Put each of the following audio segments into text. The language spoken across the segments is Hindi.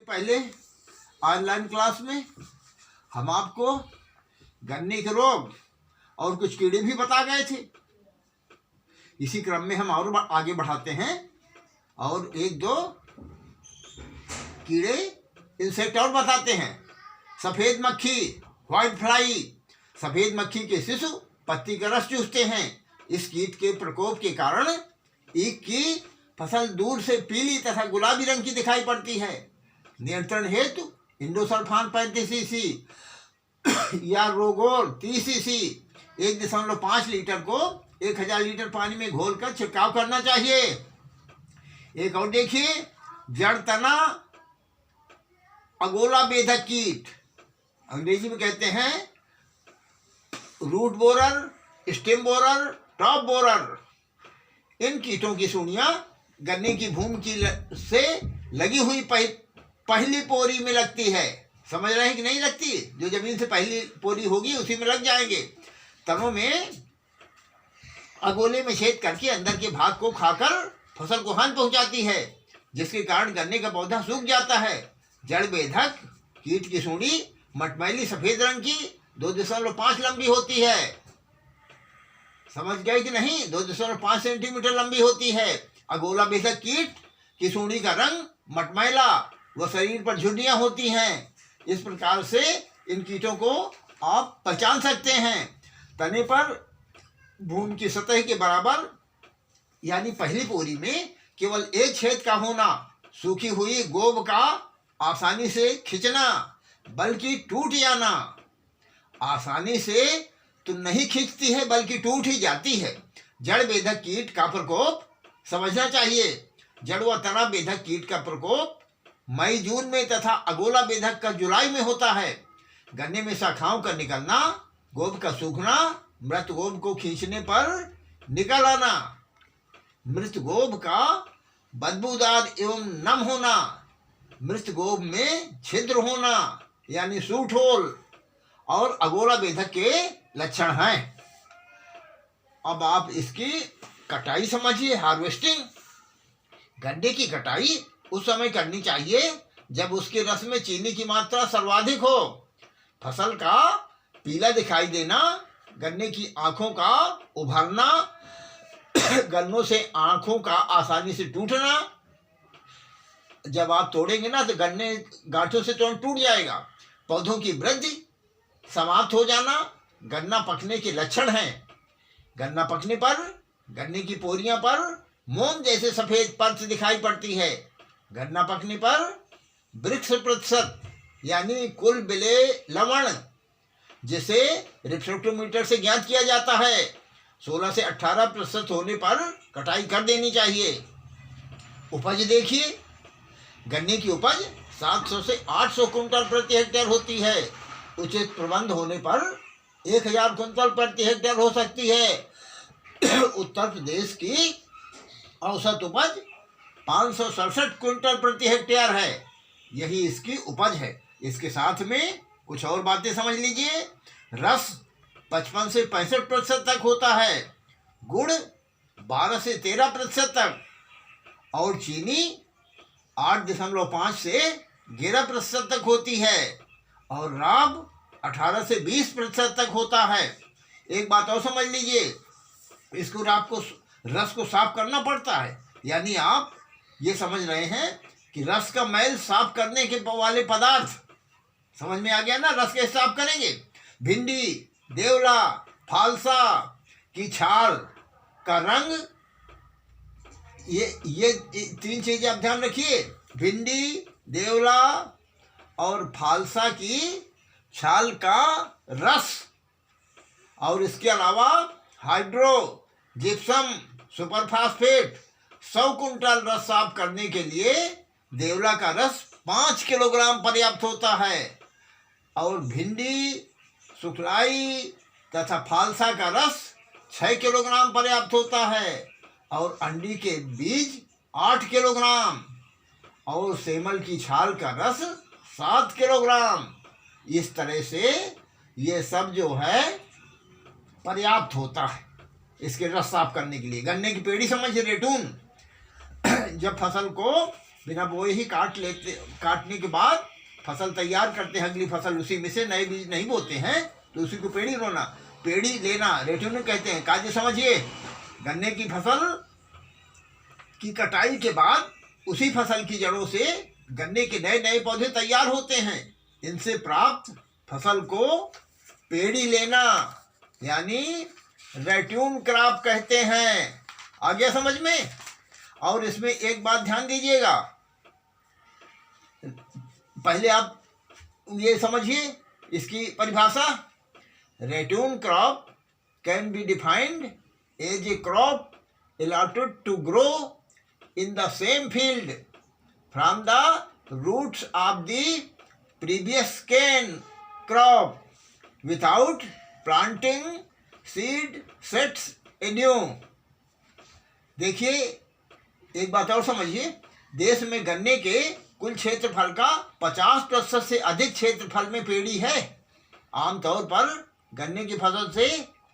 पहले ऑनलाइन क्लास में हम आपको गन्ने के रोग और कुछ कीड़े भी बता गए थे। इसी क्रम में हम और आगे बढ़ाते हैं और एक दो कीड़े इंसेक्ट और बताते हैं। सफ़ेद मक्खी, व्हाइट फ्लाई। सफ़ेद मक्खी के शिशु पत्ती का रस चूसते हैं। इस कीट के प्रकोप के कारण ईख की फसल दूर से पीली तथा गुलाबी रंग की दिखाई पड़ती है। नियंत्रण हेतु इंडोसल्फान 35 सीसी या रोगोल 30 सीसी 1.5 लीटर को 1000 लीटर पानी में घोलकर छिड़काव करना चाहिए। एक और देखिए, जड़ तना अगोला बेधक कीट, अंग्रेजी में कहते हैं root borer, stem borer, top borer. इन कीटों की सूंडियां गन्ने की भूमि की से लगी हुई पहली पोरी में लगती है। समझ रहे हैं कि नहीं लगती? जो जमीन से पहली पोरी होगी उसी में लग जाएंगे। तनों में अगोले में छेद करके अंदर के भाग को खाकर फसल को हानि पहुंचाती है, जिसके कारण गन्ने का पौधा सूख जाता है। जड़ बेधक कीट की सूंडी मटमैली सफेद रंग की 2.5 लंबी होती है। समझ गए कि नहीं? 2.5 सेंटीमीटर लंबी होती है। अगोला बेधक कीट की सूंडी का रंग मटमैला व शरीर पर झुर्रियां होती हैं। इस प्रकार से इन कीटों को आप पहचान सकते हैं। तने पर भूमि की सतह के बराबर यानी पहली पोरी में केवल एक छेद का होना, सूखी हुई गोब का आसानी से खींचना बल्कि टूट जाना। आसानी से तो नहीं खींचती है बल्कि टूट ही जाती है। जड़ बेधक कीट का प्रकोप समझना चाहिए। जड़ व तना बेधक कीट का प्रकोप मई जून में तथा अगोला बेधक का जुलाई में होता है। गन्ने में शाखाओं का निकलना, गोब का सूखना, मृत गोब को खींचने पर निकल आना, मृत गोब का बदबूदार एवं नम होना, मृत गोब में छिद्र होना यानी सूट होल और अगोला बेधक के लक्षण हैं। अब आप इसकी कटाई समझिए। हार्वेस्टिंग। गन्ने की कटाई उस समय करनी चाहिए जब उसके रस में चीनी की मात्रा सर्वाधिक हो, फसल का पीला दिखाई देना, गन्ने की आंखों का उभरना, गन्नों से आंखों का आसानी से टूटना। जब आप तोड़ेंगे ना तो गन्ने गांठों से तो टूट जाएगा। पौधों की वृद्धि समाप्त हो जाना गन्ना पकने के लक्षण हैं। गन्ना पकने पर गन्ने की पोरियां पर मोम जैसे सफेद परत दिखाई पड़ती है। गन्ना पकने पर वृक्ष प्रतिशत यानी कुल बिले लवण, जिसे रिफ्रेक्टोमीटर से ज्ञात किया जाता है, 16 से 18% होने पर कटाई कर देनी चाहिए। उपज देखिए, गन्ने की उपज 700 से 800 कुंटल प्रति हेक्टेयर होती है। उचित प्रबंध होने पर 1000 कुंटल प्रति हेक्टेयर हो सकती है। उत्तर प्रदेश की औसत उपज 567 क्विंटल प्रति हेक्टेयर है। यही इसकी उपज है। इसके साथ में कुछ और बातें समझ लीजिए। रस 55 से 65% तक होता है, गुड़ 12 से 13% तक और चीनी 8.5 से 11% तक होती है और राब 18 से 20% तक होता है। एक बात और समझ लीजिए, इसको राब को रस को साफ करना पड़ता है। यानी आप ये समझ रहे हैं कि रस का मैल साफ करने के वाले पदार्थ समझ में आ गया ना? रस कैसे साफ करेंगे? भिंडी, देवला, फालसा की छाल का रंग, ये 3 चीजें आप ध्यान रखिए। भिंडी, देवला और फालसा की छाल का रस और इसके अलावा हाइड्रो जिप्सम सुपरफास्फेट 100 कुंटल रस साफ करने के लिए देवला का रस 5 किलोग्राम पर्याप्त होता है और भिंडी, सुखलाई तथा फालसा का रस 6 किलोग्राम पर्याप्त होता है और अंडी के बीज 8 किलोग्राम और सेमल की छाल का रस 7 किलोग्राम। इस तरह से ये सब जो है पर्याप्त होता है इसके रस साफ करने के लिए। गन्ने की पेड़ी समझिए, रेटून। जब फसल को बिना बोए ही काटने के बाद फसल तैयार करते हैं, अगली फसल उसी में से, नए बीज नहीं बोते हैं, तो उसी को पेड़ी लेना रेट्यून कहते हैं। काजी समझिए, गन्ने की फसल की कटाई के बाद उसी फसल की जड़ों से गन्ने के नए नए पौधे तैयार होते हैं। इनसे प्राप्त फसल को पेड़ी लेना यानी रेट्यून क्रॉप कहते हैं। आ गया समझ में? और इसमें एक बात ध्यान दीजिएगा, पहले आप ये समझिए इसकी परिभाषा। Ratoon crop can be defined as a crop allotted to grow in the same field from the roots of the previous cane crop without planting seed sets anew। देखिए एक बात और समझिए, देश में गन्ने के कुल क्षेत्रफल का 50% से अधिक क्षेत्रफल में पेड़ी है। आमतौर पर गन्ने की फसल से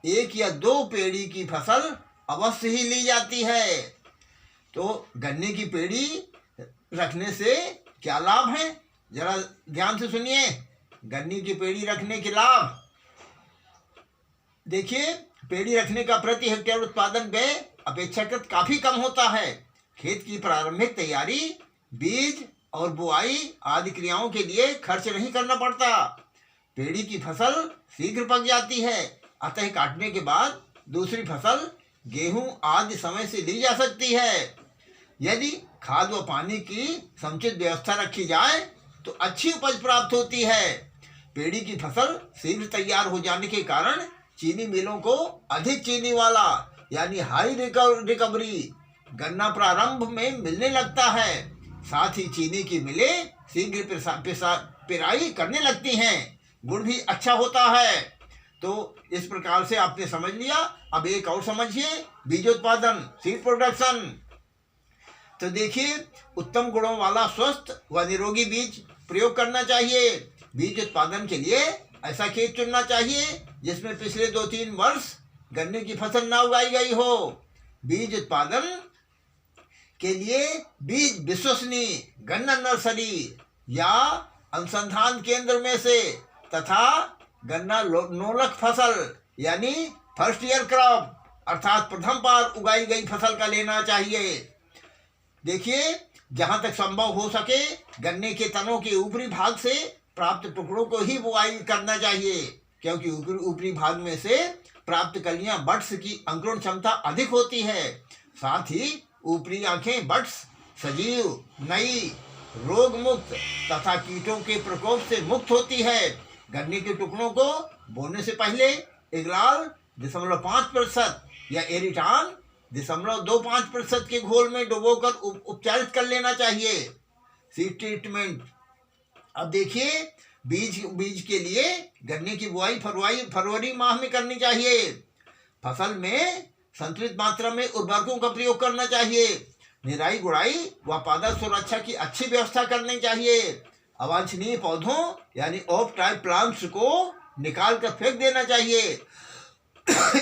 1 या 2 पेड़ी की फसल अवश्य ही ली जाती है। तो गन्ने की पेड़ी रखने से क्या लाभ है, जरा ध्यान से सुनिए। गन्ने की पेड़ी रखने के लाभ देखिए, पेड़ी रखने का प्रति हेक्टेयर उत्पादन व्यय अपेक्षाकृत काफी कम होता है। खेत की प्रारंभिक तैयारी, बीज और बुआई आदि क्रियाओं के लिए खर्च नहीं करना पड़ता। पेड़ी की फसल शीघ्र पक जाती है, अतः काटने के बाद दूसरी फसल गेहूं आदि समय से ली जा सकती है। यदि खाद व पानी की समुचित व्यवस्था रखी जाए तो अच्छी उपज प्राप्त होती है। पेड़ी की फसल शीघ्र तैयार हो जाने के कारण चीनी मिलों को अधिक चीनी वाला यानी हाई रिकवरी गन्ना प्रारंभ में मिलने लगता है। साथ ही चीनी की मिलें शीघ्र पिराई करने लगती हैं, गुण भी अच्छा होता है। तो इस प्रकार से आपने समझ लिया। अब एक और समझिए, बीजोत्पादन, सीड प्रोडक्शन। तो देखिए, उत्तम गुणों वाला स्वस्थ व निरोगी बीज प्रयोग करना चाहिए। बीज उत्पादन के लिए ऐसा खेत चुनना चाहिए जिसमें पिछले 2-3 वर्ष गन्ने की फसल न उगाई गई हो। बीज उत्पादन के लिए बीज विश्वसनीय गन्ना नर्सरी या अनुसंधान केंद्र में से तथा गन्ना नोलक फसल यानी फर्स्ट ईयर क्रॉप अर्थात प्रथम बार उगाई गई फसल का लेना चाहिए। देखिए, जहां तक संभव हो सके गन्ने के तनों के ऊपरी भाग से प्राप्त टुकड़ों को ही बुआई करना चाहिए, क्योंकि ऊपरी भाग में से प्राप्त कलियां बड्स की अंकुरण क्षमता अधिक होती है। साथ ही ऊपरी आंखें बड्स सजीव, नई, रोग मुक्त तथा कीटों के प्रकोप से मुक्त होती है। गन्ने के टुकड़ों को बोने से पहले इगलाल 0.5% या एरिटान 0.25% के घोल में डुबोकर उपचारित कर लेना चाहिए। Seed treatment. अब देखिए, बीज के लिए गन्ने की बुआई फरवरी माह में करनी चाहिए। फसल में संतुलित मात्रा में उर्वरकों का प्रयोग करना चाहिए। निराई गुड़ाई व पादप सुरक्षा की अच्छी व्यवस्था करनी चाहिए। अवांछनीय पौधों यानी ऑफ टाइप प्लांट्स को निकाल कर फेंक देना चाहिए।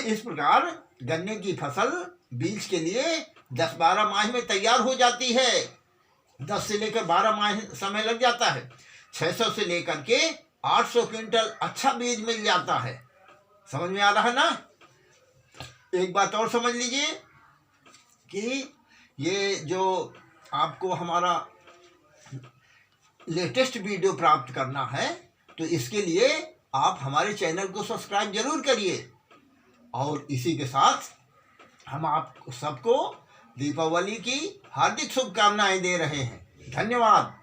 इस प्रकार गन्ने की फसल बीज के लिए 10-12 माह में तैयार हो जाती है। 10 से लेकर 12 माह समय लग जाता है। 600 से लेकर के 800 क्विंटल अच्छा बीज मिल जाता है। समझ में आ रहा है ना? एक बात और समझ लीजिए कि ये जो आपको हमारा लेटेस्ट वीडियो प्राप्त करना है तो इसके लिए आप हमारे चैनल को सब्सक्राइब जरूर करिए। और इसी के साथ हम आप सबको दीपावली की हार्दिक शुभकामनाएं दे रहे हैं। धन्यवाद।